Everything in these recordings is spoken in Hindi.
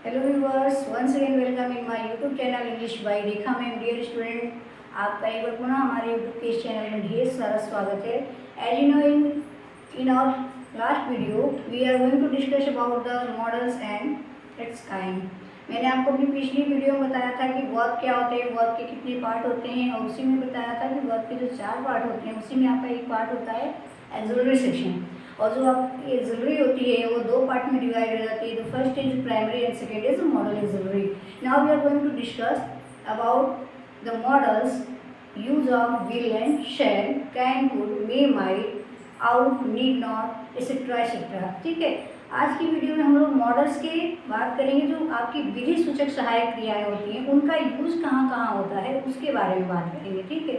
Hello viewers, once again welcome in my YouTube channel English by Rekha ma'am. Dear student, आपका एक बार पुनः हमारे यूट्यूब के इस चैनल में ढेर सारा स्वागत है। As you know, in our last video we are going to discuss about the modals and its kind. मैंने आपको अपनी पिछली वीडियो में बताया था कि वर्ब क्या होते हैं, वर्ब के कितने पार्ट होते हैं, और उसी में बताया था कि वर्ब के जो 4 पार्ट होते हैं उसी में आपका एक पार्ट होता है एक्सिलरी सेक्शन। और जो आपकी एक्सिलरी होती है वो 2 पार्ट में डिवाइड हो जाती है। The first is primary and second is modal auxiliary. Now we are going to discuss about the modals use of will and shall, can, could, may, might, ought, need not, etcetera etcetera. ठीक है, आज की वीडियो में हम लोग मॉडल्स की बात करेंगे। जो आपकी विधि सूचक सहायक क्रियाएं होती हैं उनका यूज कहाँ कहाँ होता है उसके बारे में बात करेंगे। ठीक है,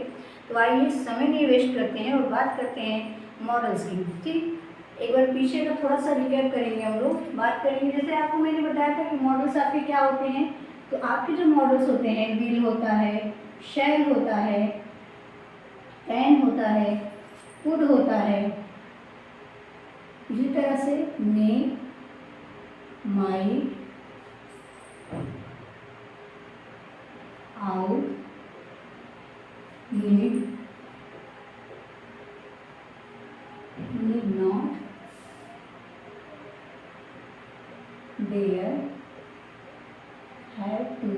तो आइए समय नहीं वेस्ट करते हैं और बात करते हैं मॉडल्स की। ठीक, एक बार पीछे का थोड़ा सा रिकैप करेंगे, हम लोग बात करेंगे। जैसे आपको मैंने बताया था कि मॉडल्स आपके क्या होते हैं, तो आपके जो मॉडल्स होते हैं, विल होता है, शैल होता है, कैन होता है, कुड होता है, इसी तरह से may, might, ought, need, not, there, have to,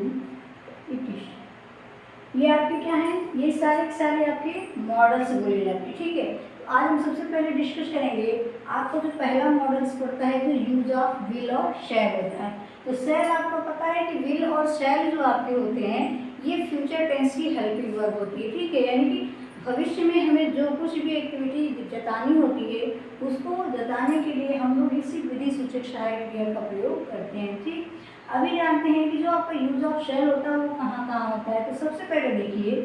it is. ये आपके क्या हैं, ये सारे के सारे आपके मॉडल्स बोले जाते हैं। ठीक है, तो आज हम सबसे पहले डिस्कस करेंगे। आपको जो पहला मॉडल्स पड़ता है तो यूज ऑफ विल और शैल होता है। तो शैल आपको पता है कि विल और शैल जो आपके होते हैं ये फ्यूचर टेंस की हेल्पिंग वर्ब होती है। ठीक है, यानी कि भविष्य में हमें जो कुछ भी एक्टिविटी जतानी होती है उसको जताने के लिए हम लोग इसी विधि सूचक सहायक क्रिया का प्रयोग करते हैं। ठीक, अभी जानते हैं कि जो आपका यूज ऑफ शैल होता है वो कहाँ कहाँ होता है। तो सबसे पहले देखिए,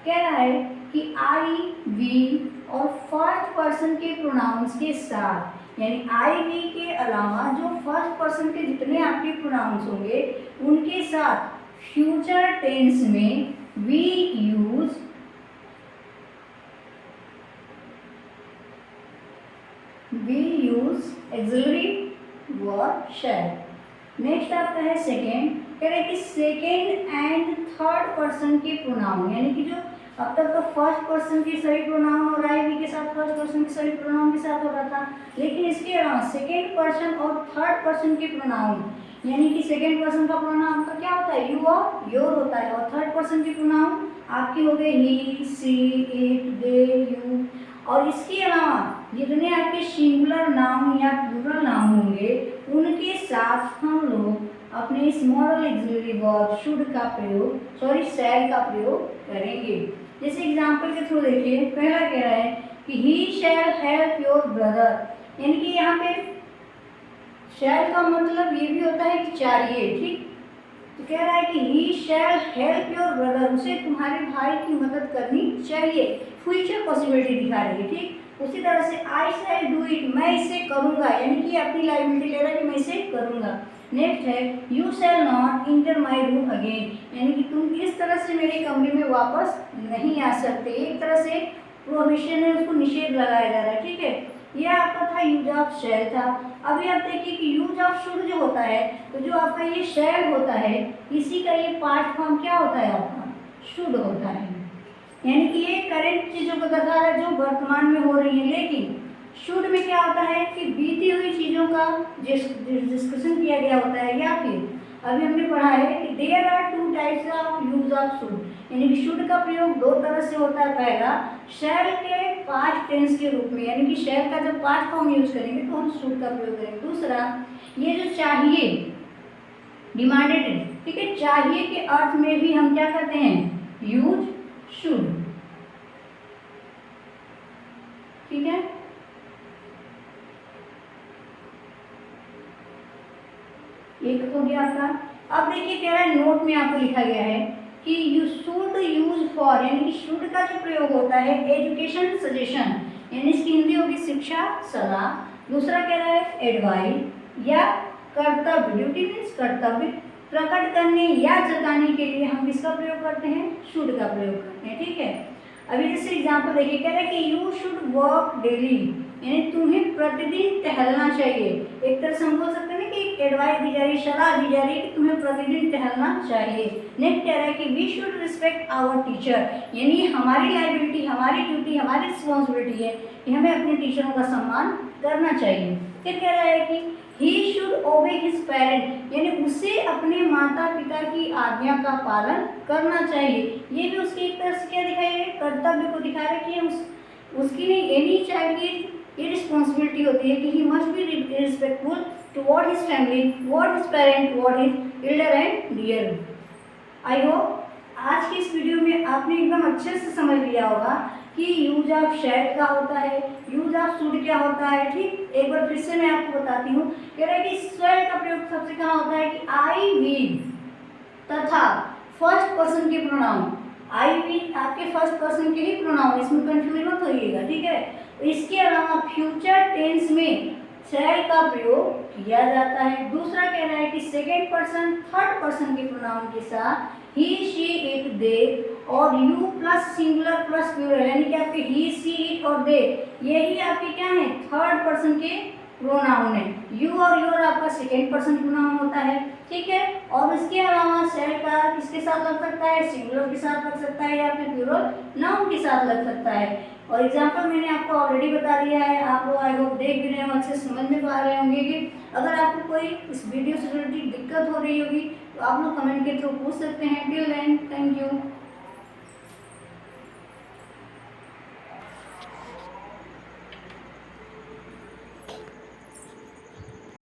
कह रहा है कि आई, वी और फर्स्ट पर्सन के प्रोनाउंस के साथ, यानी आई वी के अलावा जो फर्स्ट पर्सन के जितने आपके प्रोनाउंस होंगे उनके साथ फ्यूचर टेंस में we use auxiliary verb shall. Next आपका है सेकेंड, कह रहे हैं कि सेकेंड एंड थर्ड पर्सन के प्रोनाउन, यानी कि जो अब तक तो फर्स्ट पर्सन के सभी प्रोनाउन और आई वी के साथ फर्स्ट पर्सन के सभी प्रोनाउन के साथ हो रहा था, लेकिन इसके अलावा सेकेंड पर्सन और थर्ड पर्सन के प्रोनाउन, यानी कि सेकेंड पर्सन का प्रोनाउन आपका क्या होता है, यू और योर होता है, और थर्ड पर्सन के प्रोनाउन आपके हो गए ही, सी, इट, दे, यू। और इसके अलावा जितने आपके सिंगुलर नाउन या प्लूरल नाउन होंगे उनके साथ हम लोग अपने इस मॉडल एक्सिलरी वर्ब शुड का प्रयोग, शैल का प्रयोग करेंगे। जैसे एग्जांपल के थ्रू देखिए, पहला कह रहा है कि ही शैल हेल्प योर ब्रदर, यानी कि यहाँ पे शैल का मतलब ये भी होता है कि चाहिए। ठीक, तो कह रहा है कि ही शैल हेल्प योर ब्रदर, उसे तुम्हारे भाई की मदद करनी चाहिए, फ्यूचर पॉसिबिलिटी दिखा रही है। ठीक, उसी तरह से आई शैल डू इट, मैं इसे करूंगा, यानी कि अपनी लाइबिलिटी ले रहा है कि मैं इसे करूंगा। नेक्स्ट है you shall not inter my room again, यानी कि तुम इस तरह से मेरे कमरे में वापस नहीं आ सकते। एक तरह से प्रोहिबिशन है, उसको निषेध लगाया जा रहा है। ठीक है, यह आपका था यूज ऑफ शैल था। अभी आप देखिए कि यूज ऑफ शुड जो होता है, तो जो आपका ये शैल होता है इसी का ये पार्ट फॉर्म क्या होता है आपका, शुड होता है, यानी कि ये करेंट चीजों को बता रहा है जो वर्तमान में हो रही है। लेकिन शुड में क्या होता है कि बीती हुई चीजों का डिस्कशन किया गया होता है। या फिर अभी हमने पढ़ा है कि there are 2 types of use of should, यानी कि शुड का प्रयोग 2 तरह से होता है। पहला शैल के पास्ट टेंस के रूप में, यानी कि शैल का जब पास्ट फॉर्म यूज करेंगे तो हम शुड का प्रयोग करेंगे। दूसरा ये जो चाहिए, डिमांडेड है, ठीक है, चाहिए के अर्थ में भी हम क्या करते हैं, यूज शुड। ठीक है, एक हो गया आपका। अब देखिए कह रहा है नोट में आपको लिखा गया है कि यू शुड यूज फॉर, यानी कि शुड का जो प्रयोग होता है एजुकेशन सजेशन, यानी इसकी हिंदी होगी शिक्षा सलाह। दूसरा कह रहा है एडवाइस या कर्तव्य, ड्यूटी मीन्स कर्तव्य प्रकट करने या जताने के लिए हम किसका प्रयोग करते हैं, शुड का प्रयोग करते हैं। ठीक है, अभी जैसे एग्जाम्पल देखिए, कह रहा है कि यू शुड वॉक डेली, यानी तुम्हें प्रतिदिन टहलना चाहिए। एक तरह से हम बोल सकते हैं कि एडवाइस दी जा रही है, सलाह दी जा रही है कि तुम्हें प्रतिदिन टहलना चाहिए। नेक्स्ट कह रहा है कि we should respect our teacher, यानी हमारी लाइबिलिटी, हमारी ड्यूटी, हमारी रिस्पॉन्सिबिलिटी है कि हमें अपने टीचरों का सम्मान करना चाहिए। फिर कह रहा है कि ही शुड ओबे हिज पेरेंट, यानी उसे अपने माता पिता की आज्ञा का पालन करना चाहिए। ये भी उसकी एक तरह से क्या दिखाई है, कर्तव्य को दिखा रहा है कि उसकी नहीं, एनी चाइल्ड की ये रिस्पॉन्सिबिलिटी होती है कि he must be respectful toward his family, toward his parent, toward his elder and dear. I hope आज की इस वीडियो में आपने एकदम अच्छे से समझ लिया होगा कि यूज ऑफ शैड क्या होता है, यूज ऑफ शुड क्या होता है। ठीक, एक बार फिर से मैं आपको बताती हूँ। कह रहा है कि स्वेल का प्रयोग सबसे कहाँ होता है कि आई विल तथा फर्स्ट पर्सन के प्रोनाउन, आई विल आपके फर्स्ट पर्सन के ही प्रोनाउन, इसमें कंफ्यूज मत होइएगा, ठीक है। इसके अलावा फ्यूचर टेंस में शैल का प्रयोग किया जाता है। दूसरा कह रहा है कि सेकेंड पर्सन थर्ड पर्सन के प्रोनाउन के साथ ही शी इट दे और you plus singular plus plural, यानी कि आपके ही सी इट और दे यही आपके क्या है, थर्ड पर्सन के प्रोनाउन है। यू और योर आपका सेकेंड पर्सन प्रोनाउन होता है, ठीक है। और इसके अलावा शैल का किसके साथ लग सकता है, सिंगुलर के साथ लग सकता है या फिर प्लूरल नाउन के साथ लग सकता है। और एग्जाम्पल मैंने आपको ऑलरेडी बता दिया है, आप लोग आई होप देख भी रहे हो, अच्छे समझ में पा रहे होंगे। कि अगर आपको कोई इस वीडियो से रिलेटेड दिक्कत हो रही होगी तो आप लोग कमेंट के थ्रू पूछ सकते हैं। Till then thank you.